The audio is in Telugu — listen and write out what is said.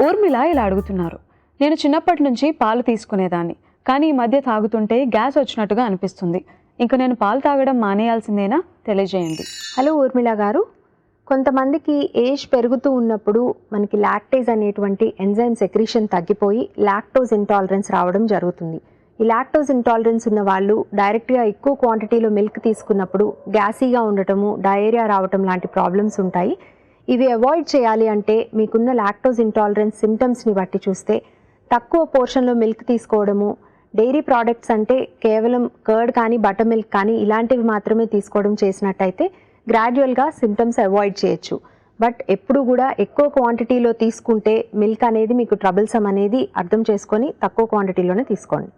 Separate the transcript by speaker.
Speaker 1: ఊర్మిళ ఇలా అడుగుతున్నారు. నేను చిన్నప్పటి నుంచి పాలు తీసుకునేదాన్ని, కానీ ఈ మధ్య తాగుతుంటే గ్యాస్ వచ్చినట్టుగా అనిపిస్తుంది. ఇంకా నేను పాలు తాగడం మానేయాల్సిందేనా? తెలియజేయండి.
Speaker 2: హలో ఊర్మిళ గారు, కొంతమందికి ఏజ్ పెరుగుతూ ఉన్నప్పుడు మనకి లాక్టేజ్ అనేటువంటి ఎంజైమ్ సెక్రీషన్ తగ్గిపోయి లాక్టోజ్ ఇంటాలరెన్స్ రావడం జరుగుతుంది. ఈ లాక్టోజ్ ఇంటాలరెన్స్ ఉన్న వాళ్ళు డైరెక్ట్గా ఎక్కువ క్వాంటిటీలో మిల్క్ తీసుకున్నప్పుడు గ్యాసీగా ఉండటము, డయేరియా రావటం లాంటి ప్రాబ్లమ్స్ ఉంటాయి. ఇవి అవాయిడ్ చేయాలి అంటే మీకున్న లాక్టోజ్ ఇంటాలరెన్స్ సిమ్టమ్స్ని బట్టి చూస్తే తక్కువ పోర్షన్లో మిల్క్ తీసుకోవడము, డైరీ ప్రోడక్ట్స్ అంటే కేవలం కర్డ్ కానీ బటర్ మిల్క్ కానీ ఇలాంటివి మాత్రమే తీసుకోవడం చేసినట్టయితే గ్రాడ్యువల్గా సిమ్టమ్స్ అవాయిడ్ చేయొచ్చు. బట్ ఎప్పుడు కూడా ఎక్కువ క్వాంటిటీలో తీసుకుంటే మిల్క్ అనేది మీకు ట్రబుల్సమ్ అనేది అర్థం చేసుకొని తక్కువ క్వాంటిటీలోనే తీసుకోండి.